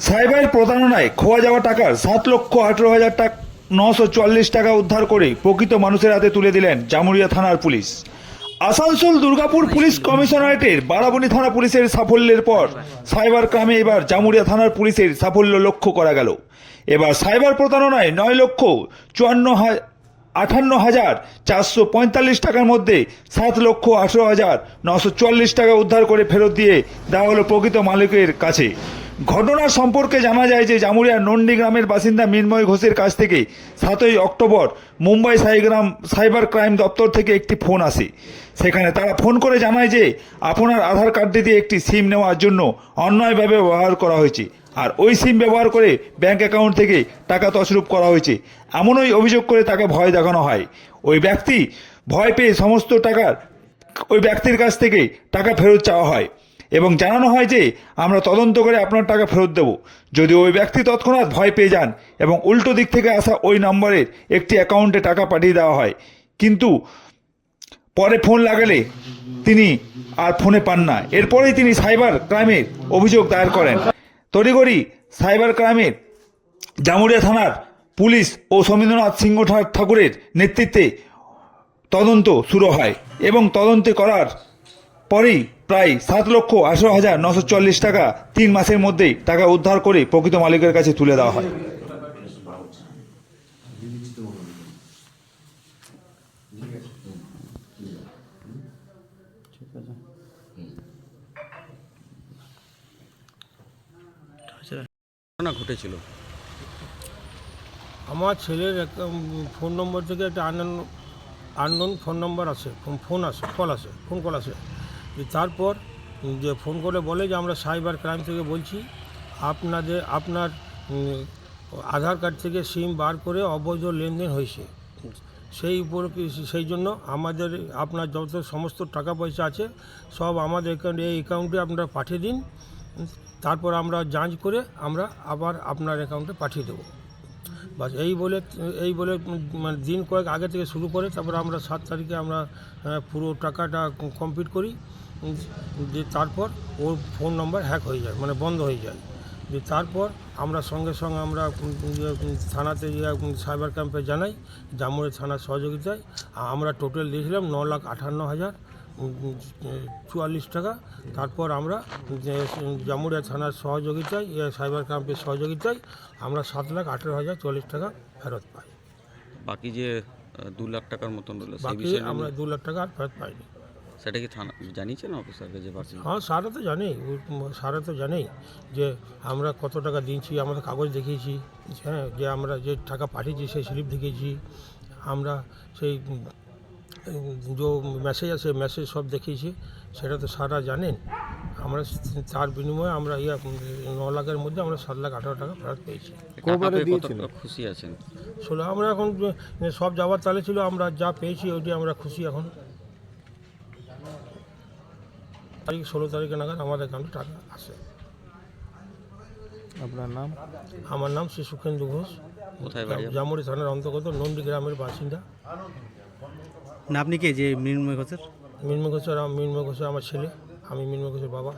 Cyber প্রতারণায় খোয়া যাওয়া টাকার 7,18,000 টাকা 944 টাকা উদ্ধার করে প্রকৃত মানুষের হাতে তুলে দিলেন জামুরিয়া থানার পুলিশ। আসানসোল দুর্গাপুর পুলিশ কমিশনারেটের বারাবণী থানা পুলিশের সাফল্যের পর সাইবার ক্রাইমে এবার জামুরিয়া থানার পুলিশের সাফল্য লক্ষ্য করা গেল। এবার সাইবার প্রতারণায় 9,58,445 টাকার মধ্যে 7,18,944 টাকা উদ্ধার করে ফেরত দিয়ে দেওয়া হলো প্রকৃত মালিকের কাছে। ঘটনার সম্পর্কে জানা যায় যে জামুরিয়ার নন্ডি গ্রামের বাসিন্দা মৃন্ময় ঘোষের কাছ থেকে 7ই অক্টোবর মুম্বাই সাইবার ক্রাইম দপ্তর থেকে একটি ফোন আসে। সেখানে তারা ফোন করে জানায় যে আপনার আধার কার্ডটি দিয়ে একটি সিম নেওয়ার জন্য অন্যায়ভাবে ব্যবহার করা হয়েছে, আর ওই সিম ব্যবহার করে ব্যাংক অ্যাকাউন্ট থেকে টাকা তছরূপ করা হয়েছে, এমনই অভিযোগ করে তাকে ভয় দেখানো হয়। ওই ব্যক্তি ভয় পেয়ে সমস্ত টাকার ওই ব্যক্তির কাছ থেকে টাকা ফেরত চাওয়া হয় এবং জানানো হয় যে আমরা তদন্ত করে আপনার টাকা ফেরত দেব। যদি ওই ব্যক্তি তৎক্ষণাৎ ভয় পেয়ে যান এবং উল্টো দিক থেকে আসা ওই নম্বরের একটি অ্যাকাউন্টে টাকা পাঠিয়ে দেওয়া হয়, কিন্তু পরে ফোন লাগালে তিনি আর ফোনে পান না। এরপরেই তিনি সাইবার ক্রাইমের অভিযোগ দায়ের করেন। তড়িঘড়ি সাইবার ক্রাইমের জামুরিয়া থানার পুলিশ ও সমীন্দ্রনাথ সিংহ ঠাকুরের নেতৃত্বে তদন্ত শুরু হয় এবং তদন্তে করার পরেই প্রায় 7,18,944 টাকা 3 মাসের মধ্যেই টাকা উদ্ধার করে প্রকৃত মালিকের কাছে তুলে দেওয়া হয়। ঘটনা ঘটেছিল। আমার ছেলের ফোন নম্বর থেকে একটা আননোন ফোন নম্বর আসে, ফোন কল আসে। তারপর যে ফোন করে বলে যে আমরা সাইবার ক্রাইম থেকে বলছি, আপনার আধার কার্ড থেকে সিম বার করে অবৈধ লেনদেন হয়েছে। সেই জন্য আপনার যত সমস্ত টাকা পয়সা আছে সব আমাদের এই অ্যাকাউন্টে আপনারা পাঠিয়ে দিন, তারপর আমরা যাঞ্চ করে আমরা আবার আপনার অ্যাকাউন্টে পাঠিয়ে দেবো। বাস এই বলে মানে দিন কয়েক আগে থেকে শুরু করে তারপর আমরা 7 তারিখে আমরা পুরো টাকাটা কমপ্লিট করি। যে তারপর ওর ফোন নম্বর হ্যাক হয়ে যায়, মানে বন্ধ হয়ে যায়। যে তারপর আমরা সঙ্গে সঙ্গে আমরা থানাতে সাইবার ক্যাম্পে জানাই, জামুরিয়া থানার সহযোগিতায় আমরা টোটাল দিয়েছিলাম 9,58,044 টাকা। তারপর আমরা জামুরিয়া থানার সহযোগিতায় সাইবার ক্যাম্পের সহযোগিতায় আমরা 7,18,040 টাকা ফেরত পাই। বাকি যে 2 লাখ টাকার মতন রইল, বাকি আমরা 2 লাখ টাকা আর ফেরত পাইনি। সেটা কি থানা জানিয়েছেন অফিসারকে যে বাকি? হ্যাঁ, সারা তো জানেই যে আমরা কত টাকা দিয়েছি, আমাদের কাগজ দেখিয়েছি, হ্যাঁ, যে আমরা যে টাকা পাঠিয়েছি সেই স্লিপ দেখিয়েছি, আমরা সেই যে মেসেজ সব দেখিয়েছি, সেটা তো সারা জানেন। আমরা তার বিনিময়ে আমরা 9 লাখের মধ্যে আমরা 7,18,000 টাকা ফেরত পেয়েছি। কতটা খুশি আছেন? আমরা এখন সব যাওয়ার তালে ছিল, আমরা যা পেয়েছি ওইটি আমরা খুশি। এখন 16 তারিখে নাগাদ আমাদের অ্যাকাউন্টে টাকা আসে। আপনার নাম? আমার নাম শ্রী সুখেন্দু ঘোষ, কোথায় বাড়ি? জামুরিয়া থানার অন্তর্গত নন্ডি গ্রামের বাসিন্দা। না, আপনি কে যে মৃন্ময় ঘোষের? মৃন্ময় ঘোষ আমার ছেলে, আমি মৃন্ময় ঘোষের বাবা।